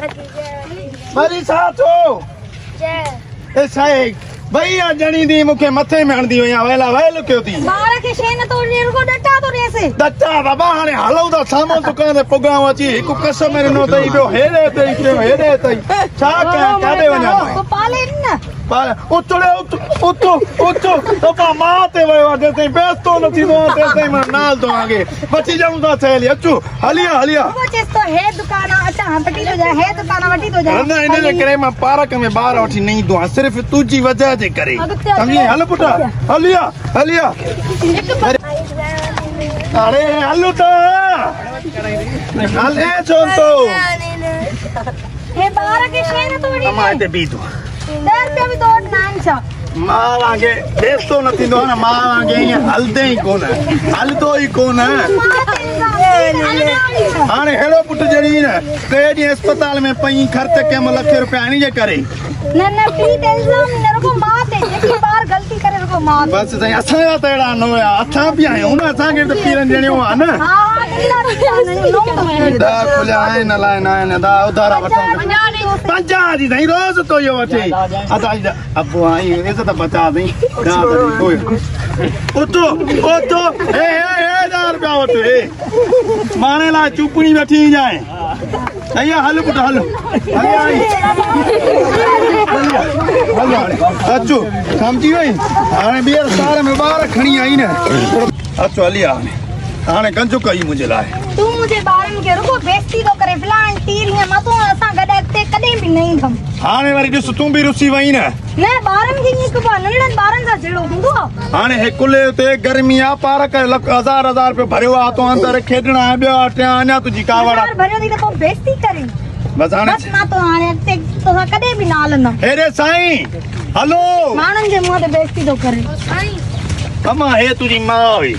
मेरी साथो ए साईं भैया जणी दी मुखे मथे में हणदी होया वेला वेल क्यों थी बार के शेन तो निरगो डटा तो रेसे डटा बाबा हाने हलो दा सामो दुकान ते पुगाव अची हिकु कस मेरे नो तई पियो हेडे तई छा कया काडे वना तो पाले न पाले उतो तो पा माते वयो दे तई बेस्तो नथी दो ते तई मन नाल दो आगे बची जाऊं दा थैली अचू हलिया वो चेस तो है दुकान अटा हटटी तो जा है दुकान वटी तो जा ना इने करे मैं पार्क में बाहर उठी नहीं दो सिर्फ तुजी वजह से करे समझी हल पुटा हलिया अरे हल्लू तो हले चोंतो हे बार के शेन तो हमारे भी दो दर पे भी दो नान छ मां वांगे बेस्तो नथी दो ना मां वांगे हलदे ही कोन हलदो ही कोन हाने हेड़ो पुट जड़ी न ते डी अस्पताल में पई खर्च के लाख रुपया नहीं जे करे न पी तेलम नरको माते जेकी बार गलती करे रको मात बस सही असा तेड़ा न होया असा भी आयो ना असा के पीरन जणियो आ न हां दा खुलाए न लाए ना दा उधारा वठो 50 दी नहीं रोज तो यो वठे अदा अबो आई इज्जत बचा दई दा ओए ओतो ए 1000 रुपया वठे माने ला चुपनी बैठी जाए भैया हल पुट हल अचो समझी वही हाने बियर सारे में बाहर खणी आई न अचो हलिया हाने कंजो कई मुझे लाए तू मुझे बारन के रुको बेइज्जती तो करे फलान तीरिया मतो असा गडते कदे भी नहीं थम हाने वारी दिस तू भी रुसी वही न बारन की एक नंढन बारन सा जेड़ो हुंदो हाने हेकुले ते गर्मी आ पार्क हजार पे भरियो आ तो अंदर खेडना बियो अटे आना तुजी कावड़ा भरियो दी तो बेइज्जती करे बस हाने बस ना तो हाने ते तो कदे भी नाल न हेरे साईं हेलो मानन जे मुंह ते बेइज्जती तो करे साईं अम्मा हे तुजी मां हुई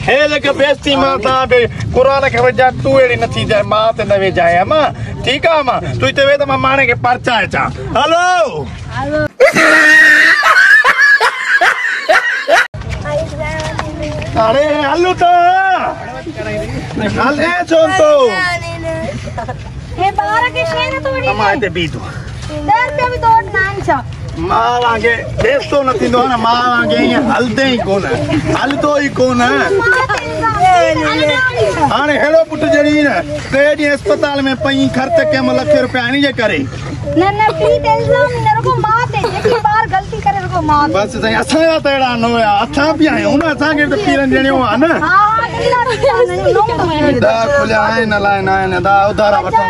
हे लेके बेइज्जती मां ता बे कुरान के वजह तू एड़ी नथी जाए मां ते नवे जाए अम्मा ठीक है अम्मा तू ते वे त मां माने के परचा है चा हेलो अरे हल्लू तो हले चोंतो हे बार के शेन तो हमारे भी दो दर पे भी दो नान छ मां वांगे बेस्तो नथी दो ना मां वांगे हलदे ही कोन हलदो ही कोन हाने हेड़ो पुट जड़ी न ते डी अस्पताल में पई खर्च के लाख रुपया नहीं जे करे न पी तेलम नरको माते जेकी बार गलती करे रको मात बस सही असा तेड़ा न होया असा भी आयो ना असा के पीरन जणियो आ न हां दा खुलाए न लाए ना दा उधारा वठो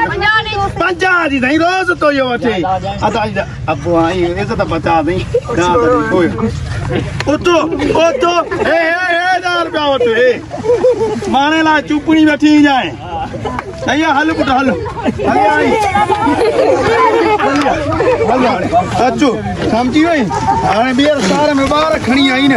50 दी नहीं रोज तो यो वठे अदा अबो आई इज्जत बचा दई दा ओए ओतो ए 1000 रुपया वठे माने ला चुपनी बैठी जाए भैया हल पुट हल अचो समझी वही हाने बियर सारे में बाहर खणी आई न